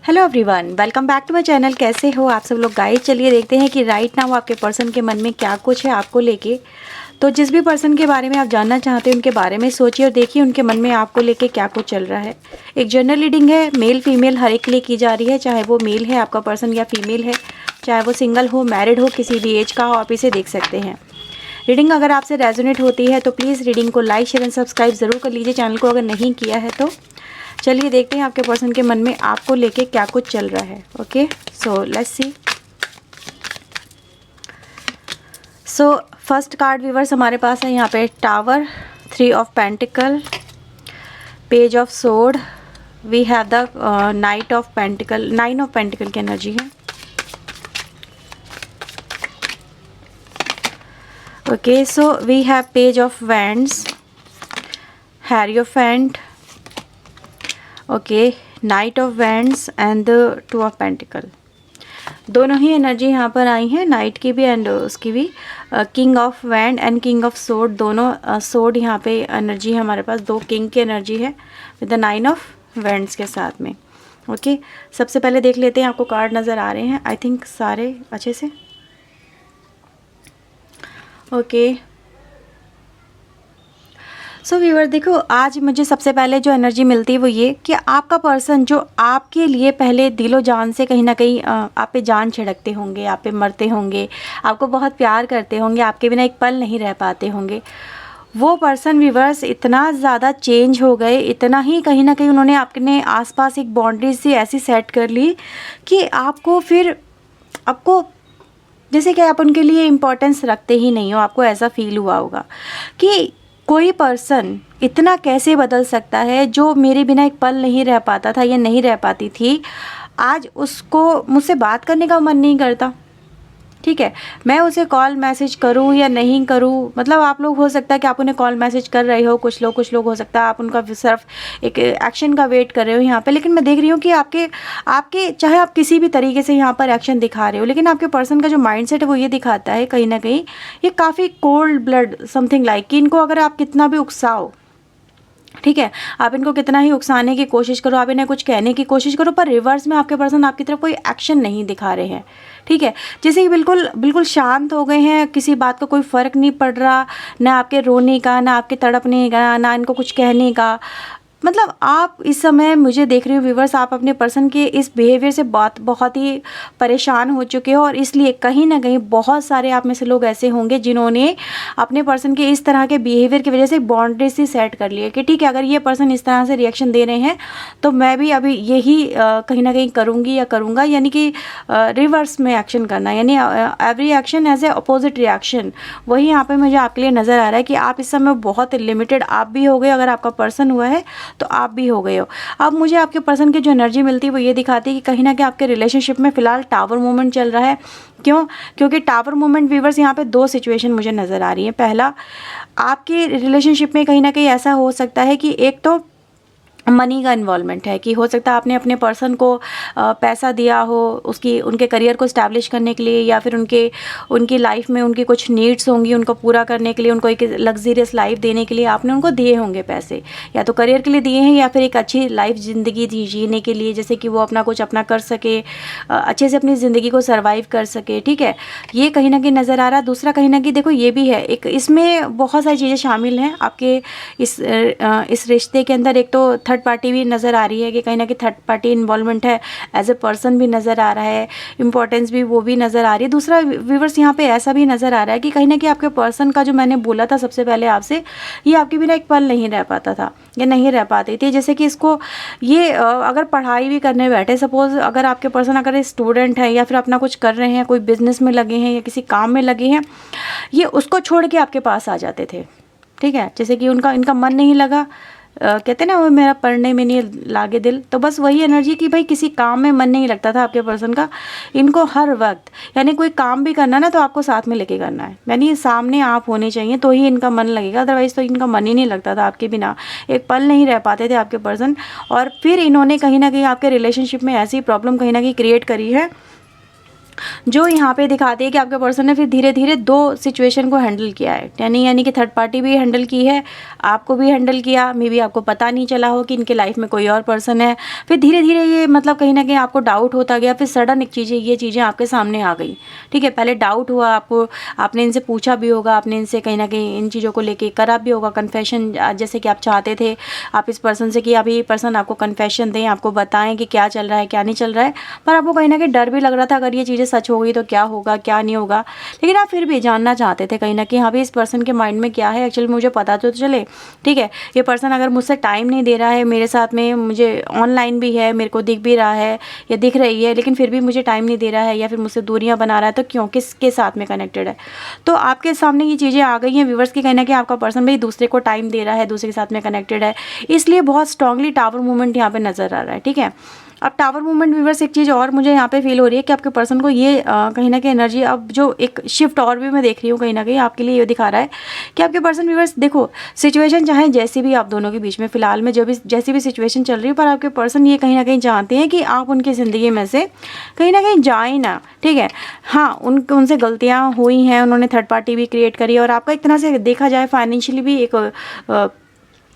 Hello everyone, welcome back to my channel. कैसे हो आप सब लोग गाइस? चलिए देखते हैं कि राइट नाउ आपके पर्सन के मन में क्या कुछ है आपको लेके। तो जिस भी पर्सन के बारे में आप जानना चाहते हैं उनके बारे में सोचिए और देखिए उनके मन में आपको लेके क्या कुछ चल रहा है। एक जनरल रीडिंग है, मेल फीमेल हर एक के लिए की जा रही है, चाहे वो मेल है आपका पर्सन या फीमेल है, चाहे वो सिंगल हो, मैरिड हो, किसी भी एज का हो, आप इसे देख सकते हैं। रीडिंग अगर आपसे रेजोनेट होती है तो प्लीज़ रीडिंग को लाइक शेयर एंड सब्सक्राइब ज़रूर कर लीजिए चैनल को अगर नहीं किया है तो। चलिए देखते हैं आपके पर्सन के मन में आपको लेके क्या कुछ चल रहा है। Okay, so let's see. So first card viewers हमारे पास है यहाँ पे tower, 3 of pentacle, page of sword, we have the knight of pentacle, 9 of pentacle की एनर्जी है। Okay, so we have page of wands, hierophant, okay, knight of wands and 2 of pentacle. दोनों ही energy यहाँ पर आई हैं, night की भी and उसकी भी। King of wand and king of sword, दोनों सोर्ड यहाँ पे एनर्जी है हमारे पास, 2 किंग की एनर्जी है विद द 9 ऑफ वैंड्स के साथ में। ओके, सबसे पहले देख लेते हैं आपको कार्ड नज़र आ रहे हैं आई थिंक सारे अच्छे से। ओके, सो व्यूअर देखो, आज मुझे सबसे पहले जो एनर्जी मिलती है वो ये कि आपका पर्सन जो आपके लिए पहले दिलो जान से कहीं ना कहीं आप पे जान छिड़कते होंगे, आप पे मरते होंगे, आपको बहुत प्यार करते होंगे, आपके बिना एक पल नहीं रह पाते होंगे। वो पर्सन व्यूअर्स इतना ज़्यादा चेंज हो गए, इतना ही कहीं ना कहीं उन्होंने अपने आसपास एक बाउंड्रीज सी ऐसी सेट कर ली कि आपको जैसे कि आप उनके लिए इम्पोर्टेंस रखते ही नहीं हो। आपको ऐसा फील हुआ होगा कि कोई पर्सन इतना कैसे बदल सकता है, जो मेरे बिना एक पल नहीं रह पाता था या नहीं रह पाती थी, आज उसको मुझसे बात करने का मन नहीं करता। ठीक है, मैं उसे कॉल मैसेज करूं या नहीं करूं, मतलब आप लोग हो सकता है कि आप उन्हें कॉल मैसेज कर रहे हो, कुछ लोग हो सकता है आप उनका सिर्फ एक एक्शन का वेट कर रहे हो यहाँ पे, लेकिन मैं देख रही हूँ कि आपके चाहे आप किसी भी तरीके से यहाँ पर एक्शन दिखा रहे हो, लेकिन आपके पर्सन का जो माइंडसेट है वो ये दिखाता है कहीं ना कहीं ये काफ़ी कोल्ड ब्लड समथिंग लाइक कि इनको अगर आप कितना भी उकसाओ, ठीक है, आप इनको कितना ही उकसाने की कोशिश करो, आप इन्हें कुछ कहने की कोशिश करो, पर रिवर्स में आपके पर्सन आपकी तरफ कोई एक्शन नहीं दिखा रहे हैं। ठीक है, जैसे कि बिल्कुल शांत हो गए हैं, किसी बात का कोई फ़र्क नहीं पड़ रहा, ना आपके रोने का, ना आपके तड़पने का, ना इनको कुछ कहने का। मतलब आप इस समय मुझे देख रही हो व्यूवर्स, आप अपने पर्सन के इस बिहेवियर से बहुत ही परेशान हो चुके हो, और इसलिए कहीं ना कहीं बहुत सारे आप में से लोग ऐसे होंगे जिन्होंने अपने पर्सन के इस तरह के बिहेवियर की वजह से बाउंड्रीज से सेट कर लिए कि ठीक है, अगर ये पर्सन इस तरह से रिएक्शन दे रहे हैं तो मैं भी अभी यही कहीं ना कहीं करूँगी या करूँगा, यानी कि रिवर्स में एक्शन करना, यानी every action has a opposite reaction. वही यहाँ पे मुझे आपके लिए नज़र आ रहा है कि आप इस समय बहुत लिमिटेड आप भी हो गए, अगर आपका पर्सन हुआ है तो आप भी हो गए हो। अब मुझे आपके पर्सन की जो एनर्जी मिलती है वो ये दिखाती है कि कहीं ना कहीं आपके रिलेशनशिप में फ़िलहाल टावर मूवमेंट चल रहा है। क्यों? क्योंकि टावर मूवमेंट व्यूवर्स यहाँ पे 2 सिचुएशन मुझे नज़र आ रही है। पहला, आपके रिलेशनशिप में कहीं ना कहीं ऐसा हो सकता है कि एक तो मनी का इन्वॉल्वमेंट है, कि हो सकता है आपने अपने पर्सन को पैसा दिया हो उनके करियर को स्टैब्लिश करने के लिए, या फिर उनकी लाइफ में उनकी कुछ नीड्स होंगी उनको पूरा करने के लिए, उनको एक लग्जरियस लाइफ देने के लिए आपने उनको दिए होंगे पैसे, या तो करियर के लिए दिए हैं या फिर एक अच्छी लाइफ ज़िंदगी जीने के लिए, जैसे कि वो अपना कर सके, अच्छे से अपनी ज़िंदगी को सर्वाइव कर सके। ठीक है, ये कहीं ना कहीं नज़र आ रहा है। दूसरा कहीं ना कहीं देखो ये भी है, एक इसमें बहुत सारी चीज़ें शामिल हैं आपके इस रिश्ते के अंदर। एक तो थर्ड पार्टी भी नज़र आ रही है कि कहीं ना कहीं थर्ड पार्टी इन्वॉल्वमेंट है, एज ए पर्सन भी नज़र आ रहा है, इंपॉर्टेंस भी वो भी नज़र आ रही है। दूसरा व्यूवर्स यहाँ पे ऐसा भी नज़र आ रहा है कि कहीं ना कहीं आपके पर्सन का जो मैंने बोला था सबसे पहले आपसे, ये आपके बिना एक पल नहीं रह पाता था या नहीं रह पाती थी। जैसे कि इसको ये अगर पढ़ाई भी करने बैठे, सपोज अगर आपके पर्सन अगर स्टूडेंट है या फिर अपना कुछ कर रहे हैं, कोई बिजनेस में लगे हैं या किसी काम में लगे हैं, ये उसको छोड़ के आपके पास आ जाते थे। ठीक है, जैसे कि इनका मन नहीं लगा, कहते ना वो मेरा पढ़ने में नहीं लागे दिल, तो बस वही एनर्जी कि भाई किसी काम में मन नहीं लगता था आपके पर्सन का। इनको हर वक्त, यानी कोई काम भी करना ना तो आपको साथ में लेके करना है, यानी सामने आप होने चाहिए तो ही इनका मन लगेगा, अदरवाइज़ तो इनका मन ही नहीं लगता था आपके बिना, एक पल नहीं रह पाते थे आपके पर्सन। और फिर इन्होंने कहीं ना कहीं आपके रिलेशनशिप में ऐसी प्रॉब्लम कहीं ना कहीं क्रिएट करी है जो यहाँ पे दिखाती है कि आपके पर्सन ने फिर धीरे धीरे दो सिचुएशन को हैंडल किया है, यानी कि थर्ड पार्टी भी हैंडल की है, आपको भी हैंडल किया, मे बी आपको पता नहीं चला हो कि इनके लाइफ में कोई और पर्सन है। फिर धीरे धीरे ये मतलब कहीं ना कहीं आपको डाउट होता गया, फिर सडन एक ये चीज़ें आपके सामने आ गई। ठीक है, पहले डाउट हुआ आपको, आपने इनसे पूछा भी होगा, आपने इनसे कहीं ना कहीं इन चीज़ों को लेके करा भी होगा कन्फेशन, जैसे कि आप चाहते थे आप इस पर्सन से कि अभी ये पर्सन आपको कन्फेशन दें, आपको बताएं कि क्या चल रहा है क्या नहीं चल रहा है। पर आपको कहीं ना कहीं डर भी लग रहा था, अगर ये चीज़ें सच हो गई तो क्या होगा क्या नहीं होगा, लेकिन आप फिर भी जानना चाहते थे कहीं ना कहीं हाँ भी इस पर्सन के माइंड में क्या है एक्चुअली, मुझे पता तो चले। ठीक है, ये पर्सन अगर मुझसे टाइम नहीं दे रहा है मेरे साथ में, मुझे ऑनलाइन भी है, मेरे को दिख भी रहा है या दिख रही है, लेकिन फिर भी मुझे टाइम नहीं दे रहा है या फिर मुझसे दूरियां बना रहा है, तो क्यों, किसके साथ में कनेक्टेड है। तो आपके सामने ये चीज़ें आ गई हैं व्यूवर्स की, कहीं ना कहीं आपका पर्सन भाई दूसरे को टाइम दे रहा है, दूसरे के साथ में कनेक्टेड है, इसलिए बहुत स्ट्रांगली टावर मूवमेंट यहाँ पे नजर आ रहा है। ठीक है, अब टावर मूवमेंट व्यूवर्स एक चीज़ और मुझे यहाँ पे फील हो रही है कि आपके पर्सन को ये कहीं ना कहीं एनर्जी, अब जो एक शिफ्ट और भी मैं देख रही हूँ कहीं ना कहीं आपके लिए ये दिखा रहा है कि आपके पर्सन व्यूवर्स देखो, सिचुएशन चाहे जैसी भी आप दोनों के बीच में फिलहाल में जो भी जैसी भी सिचुएशन चल रही है, पर आपके पर्सन ये कहीं ना कहीं जानते हैं कि आप उनकी ज़िंदगी में से कहीं ना कहीं जाएँ ना। ठीक है, हाँ उनसे गलतियाँ हुई हैं, उन्होंने थर्ड पार्टी भी क्रिएट करी, और आपका एक तरह से देखा जाए फाइनेंशियली भी एक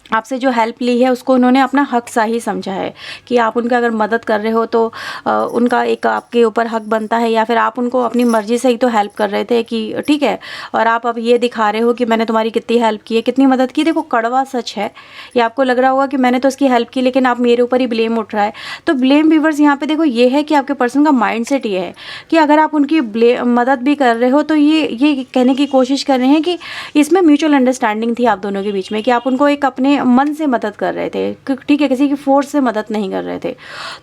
आपसे जो हेल्प ली है उसको उन्होंने अपना हक सा ही समझा है कि आप उनका अगर मदद कर रहे हो तो उनका एक आपके ऊपर हक बनता है, या फिर आप उनको अपनी मर्ज़ी से ही तो हेल्प कर रहे थे कि ठीक है, और आप अब ये दिखा रहे हो कि मैंने तुम्हारी कितनी हेल्प की है, कितनी मदद की। देखो कड़वा सच है, ये आपको लग रहा होगा कि मैंने तो उसकी हेल्प की, लेकिन आप मेरे ऊपर ही ब्लेम उठ रहा है। तो ब्लेम व्यूवर्स यहाँ पे देखो ये है कि आपके पर्सन का माइंड सेट ये है कि अगर आप उनकी मदद भी कर रहे हो तो ये कहने की कोशिश कर रहे हैं कि इसमें म्यूचुअल अंडरस्टैंडिंग थी आप दोनों के बीच में, कि आप उनको एक अपने मन से मदद कर रहे थे। ठीक है, किसी की फोर्स से मदद नहीं कर रहे थे।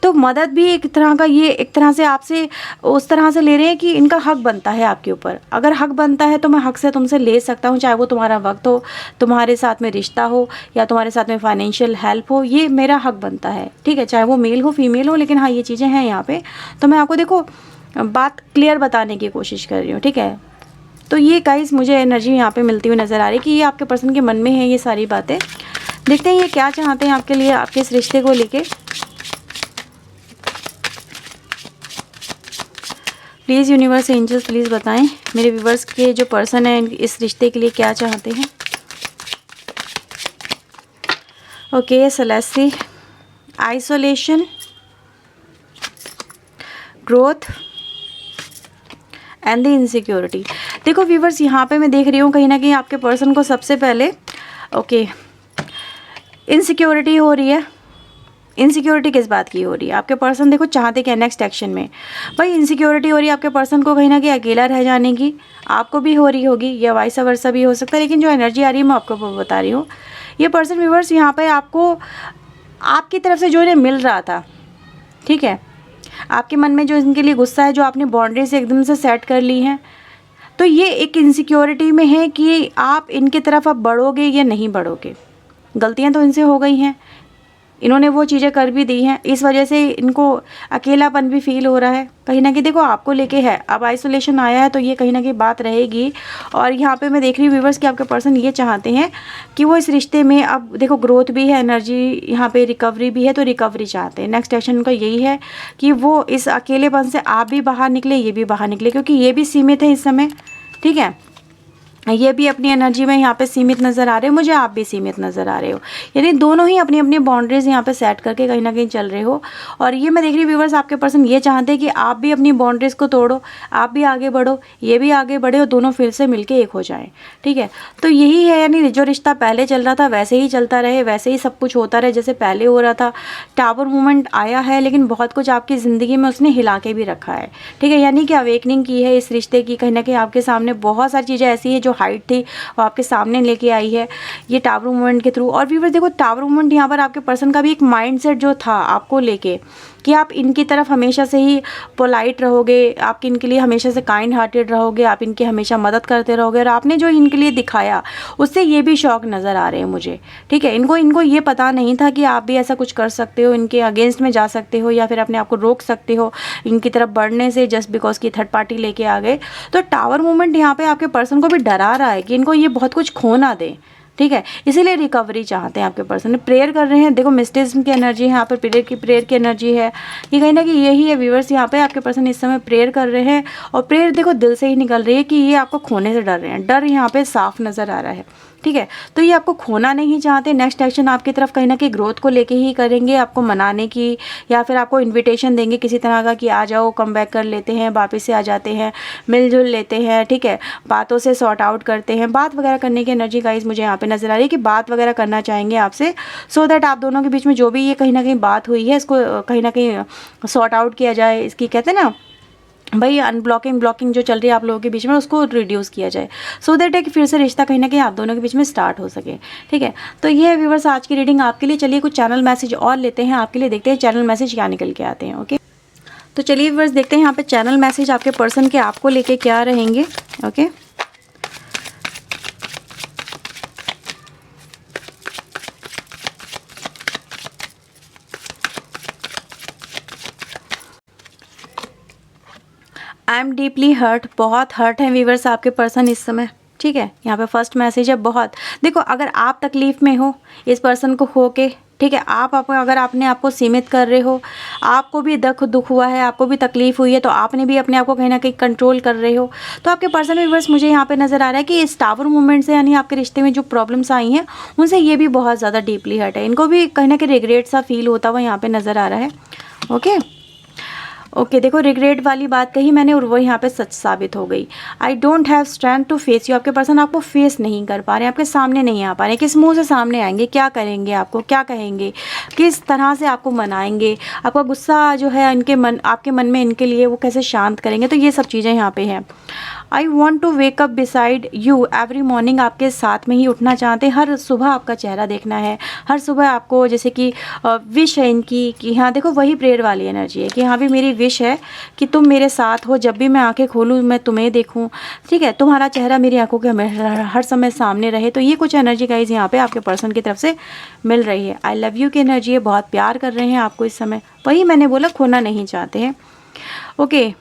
तो मदद भी एक तरह का, ये एक तरह से आपसे उस तरह से ले रहे हैं कि इनका हक बनता है आपके ऊपर, अगर हक बनता है तो मैं हक से तुमसे ले सकता हूँ, चाहे वो तुम्हारा वक्त हो, तुम्हारे साथ में रिश्ता हो, या तुम्हारे साथ में फाइनेंशियल हेल्प हो, ये मेरा हक बनता है। ठीक है, चाहे वो मेल हो फीमेल हो, लेकिन हाँ ये चीज़ें हैं यहाँ पे। तो मैं आपको देखो बात क्लियर बताने की कोशिश कर रही हूँ। ठीक है, तो ये गाइस मुझे एनर्जी यहाँ पे मिलती हुई नज़र आ रही है कि ये आपके पर्सन के मन में है ये सारी बातें। देखते हैं ये क्या चाहते हैं आपके लिए, आपके इस रिश्ते को लेके। प्लीज़ यूनिवर्स एंजल्स प्लीज़ बताएं मेरे व्यूवर्स के जो पर्सन है इस रिश्ते के लिए क्या चाहते हैं। Okay, सेलेस्टी, isolation, growth and the insecurity. देखो व्यूवर्स यहाँ पे मैं देख रही हूँ कहीं ना कहीं आपके पर्सन को सबसे पहले इनसिक्योरिटी हो रही है। इनसिक्योरिटी किस बात की हो रही है? आपके पर्सन देखो चाहते क्या नेक्स्ट एक्शन में, भाई इनसिक्योरिटी हो रही है आपके पर्सन को कहीं ना कहीं अकेला रह जाने की, आपको भी हो रही होगी या वाइस वर्सा भी हो सकता है, लेकिन जो एनर्जी आ रही है मैं आपको वो बता रही हूँ। ये पर्सन व्यूवर्स यहाँ पे आपको आपकी तरफ से जो इन्हें मिल रहा था, ठीक है, आपके मन में जो इनके लिए गुस्सा है, जो आपने बाउंड्रीज एकदम से सेट कर ली हैं, तो ये एक इनसिक्योरिटी में है कि आप इनकी तरफ अब बढ़ोगे या नहीं बढ़ोगे। गलतियां तो इनसे हो गई हैं, इन्होंने वो चीज़ें कर भी दी हैं, इस वजह से इनको अकेलापन भी फील हो रहा है कहीं ना कहीं। देखो आपको लेके है, अब आइसोलेशन आया है तो ये कहीं ना कहीं बात रहेगी। और यहाँ पे मैं देख रही हूँ व्यूवर्स कि आपके पर्सन ये चाहते हैं कि वो इस रिश्ते में, अब देखो ग्रोथ भी है, एनर्जी यहाँ पे रिकवरी भी है, तो रिकवरी चाहते हैं। नेक्स्ट एक्शन उनका यही है कि वो इस अकेलेपन से आप भी बाहर निकले, ये भी बाहर निकले, क्योंकि ये भी सीमित है इस समय। ठीक है, ये भी अपनी एनर्जी में यहाँ पे सीमित नज़र आ रहे हो, मुझे आप भी सीमित नज़र आ रहे हो, यानी दोनों ही अपनी अपनी बाउंड्रीज यहाँ पे सेट करके कहीं ना कहीं चल रहे हो। और ये मैं देख रही हूँ व्यूवर्स आपके पर्सन ये चाहते हैं कि आप भी अपनी बाउंड्रीज को तोड़ो, आप भी आगे बढ़ो, ये भी आगे बढ़े और दोनों फिर से मिलके एक हो जाएं। ठीक है, तो यही है, यानी जो रिश्ता पहले चल रहा था वैसे ही चलता रहे, वैसे ही सब कुछ होता रहे जैसे पहले हो रहा था। टावर मूवमेंट आया है, लेकिन बहुत कुछ आपकी ज़िंदगी में उसने हिला के भी रखा है। ठीक है, यानी कि अवेकनिंग की है इस रिश्ते की, कहीं ना कहीं आपके सामने बहुत सारी चीज़ें ऐसी है जो हाइट थी वो आपके सामने लेके आई है ये टावर मूवमेंट के थ्रू। और व्यूअर्स देखो टावर मूवमेंट यहाँ पर आपके पर्सन का भी एक माइंडसेट जो था आपको लेके कि आप इनकी तरफ हमेशा से ही पोलाइट रहोगे, आप इनके लिए हमेशा से काइंड हार्टेड रहोगे, आप इनकी हमेशा मदद करते रहोगे, और आपने जो इनके लिए दिखाया उससे ये भी शौक नज़र आ रहे हैं मुझे। ठीक है, इनको ये पता नहीं था कि आप भी ऐसा कुछ कर सकते हो, इनके अगेंस्ट में जा सकते हो या फिर अपने आप को रोक सकते हो इनकी तरफ बढ़ने से, जस्ट बिकॉज की थर्ड पार्टी लेके आ गए। तो टावर मूवमेंट यहाँ पे आपके पर्सन को भी डरा रहा है कि इनको ये बहुत कुछ खो ना दे। ठीक है, इसीलिए रिकवरी चाहते हैं आपके पर्सन, प्रेयर कर रहे हैं। देखो मिस्टिज्म की एनर्जी है यहाँ पर, प्रेयर की एनर्जी है, ये कहीं ना कहीं यही है व्यूअर्स। यहाँ पे आपके पर्सन इस समय प्रेयर कर रहे हैं और प्रेयर देखो दिल से ही निकल रही है कि ये आपको खोने से डर रहे हैं। डर यहाँ पे साफ नज़र आ रहा है, ठीक है। तो ये आपको खोना नहीं चाहते। नेक्स्ट एक्शन आपकी तरफ कहीं ना कहीं ग्रोथ को लेके ही करेंगे, आपको मनाने की, या फिर आपको इनविटेशन देंगे किसी तरह का कि आ जाओ, कम बैक कर लेते हैं, वापस से आ जाते हैं, मिलजुल लेते हैं, ठीक है, बातों से सॉर्ट आउट करते हैं। बात वगैरह करने की एनर्जी गाइस मुझे यहाँ पे नज़र आ रही है कि बात वगैरह करना चाहेंगे आपसे, सो दैट आप दोनों के बीच में जो भी ये कहीं ना कहीं बात हुई है इसको कहीं ना कहीं सॉर्ट आउट किया जाए। इसकी कहते हैं ना भाई ब्लॉकिंग जो चल रही है आप लोगों के बीच में, उसको रिड्यूस किया जाए, सो दैट एक फिर से रिश्ता कहीं ना कहीं आप दोनों के बीच में स्टार्ट हो सके, ठीक है। तो ये है व्यूअर्स आज की रीडिंग आपके लिए। चलिए कुछ चैनल मैसेज और लेते हैं आपके लिए, देखते हैं चैनल मैसेज क्या निकल के आते हैं। ओके, तो चलिए व्यूअर्स देखते हैं यहाँ पे चैनल मैसेज आपके पर्सन के आपको लेके क्या रहेंगे। Okay, I am deeply hurt, बहुत हर्ट है व्यूअर्स आपके पर्सन इस समय, ठीक है। यहाँ पे फर्स्ट मैसेज है बहुत। देखो अगर आप तकलीफ़ में हो इस पर्सन को खो के, ठीक है, अगर आपने आपको सीमित कर रहे हो, आपको भी दुख हुआ है, आपको भी तकलीफ़ हुई है, तो आपने भी अपने आप को कहीं ना कहीं कंट्रोल कर रहे हो, तो आपके पर्सन व्यूअर्स मुझे यहाँ पे नज़र आ रहा है कि इस टावर मूवमेंट से, यानी आपके रिश्ते में जो प्रॉब्लम्स आई हैं उनसे ये भी बहुत ज़्यादा डीपली हर्ट है। इनको भी कहीं ना कहीं रिग्रेट सा फील होता हुआ यहाँ पर नज़र आ रहा है। ओके, देखो रिग्रेट वाली बात कही मैंने और वो यहाँ पे सच साबित हो गई। I don't have strength to face you, आपके पर्सन आपको फेस नहीं कर पा रहे हैं, आपके सामने नहीं आ पा रहे हैं। किस मुंह से सामने आएंगे, क्या करेंगे, आपको क्या कहेंगे, किस तरह से आपको मनाएंगे, आपका गुस्सा जो है आपके मन में इनके लिए वो कैसे शांत करेंगे, तो ये सब चीज़ें यहाँ पे हैं। I want to wake up beside you every morning, आपके साथ में ही उठना चाहते हैं, हर सुबह आपका चेहरा देखना है, हर सुबह आपको जैसे कि विश है इनकी कि हाँ देखो वही प्रेयर वाली एनर्जी है कि हाँ भी मेरी विश है कि तुम मेरे साथ हो, जब भी मैं आंखें खोलूँ मैं तुम्हें देखूँ, ठीक है, तुम्हारा चेहरा मेरी आंखों के हर समय सामने रहे। तो ये कुछ एनर्जी गाइज यहाँ पे आपके पर्सन की तरफ से मिल रही है। आई लव यू की एनर्जी है, बहुत प्यार कर रहे हैं आपको इस समय, वही मैंने बोला खोना नहीं चाहते हैं। ओके,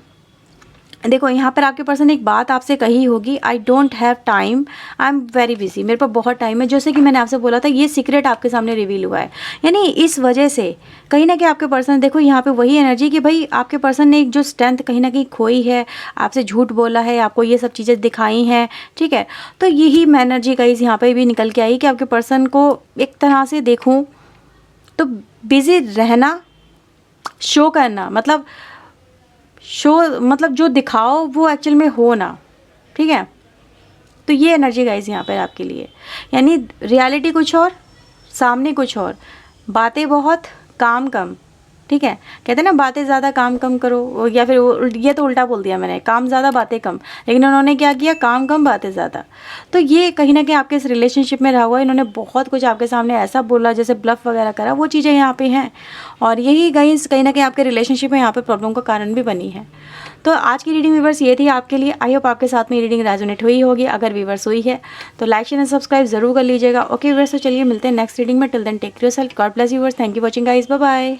देखो यहाँ पर आपके पर्सन एक बात आपसे कही होगी, आई don't have time, I am very busy, मेरे पास बहुत टाइम है, जैसे कि मैंने आपसे बोला था ये सीक्रेट आपके सामने रिवील हुआ है। यानी इस वजह से कहीं ना कहीं आपके पर्सन, देखो यहाँ पे वही एनर्जी कि भाई आपके पर्सन ने एक जो स्ट्रेंथ कहीं ना कहीं खोई है, आपसे झूठ बोला है, आपको ये सब चीज़ें दिखाई हैं, ठीक है। तो यही एनर्जी गाइस यहाँ पे भी निकल के आई कि आपके पर्सन को एक तरह से देखूँ तो बिजी रहना, शो करना, मतलब जो दिखाओ वो एक्चुअल में हो ना, ठीक है। तो ये एनर्जी गाइस यहाँ पर आपके लिए, यानी रियलिटी कुछ और, सामने कुछ और, बातें बहुत, काम कम, ठीक है। कहते हैं ना बातें ज़्यादा काम कम करो, या फिर ये तो उल्टा बोल दिया मैंने, काम ज़्यादा बातें कम, लेकिन उन्होंने क्या किया, काम कम बातें ज़्यादा। तो ये कहीं ना कहीं आपके इस रिलेशनशिप में रहा हुआ है, इन्होंने बहुत कुछ आपके सामने ऐसा बोला जैसे ब्लफ वगैरह करा, वो चीज़ें यहाँ पे हैं, और यही गाइस कहीं ना कहीं आपके रिलेशनशिप में यहाँ पे प्रॉब्लम का कारण भी बनी है। तो आज की रीडिंग व्यूअर्स ये थी आपके लिए। आई होप आपके साथ में रीडिंग रेजोनेट हुई होगी। अगर व्यूअर्स हुई है तो लाइक शेयर एंड सब्सक्राइब जरूर कर लीजिएगा। ओके व्यूअर्स, तो चलिए मिलते हैं नेक्स्ट रीडिंग में। Till then take care yourself, God bless you viewers, thank you watching guys, bye bye.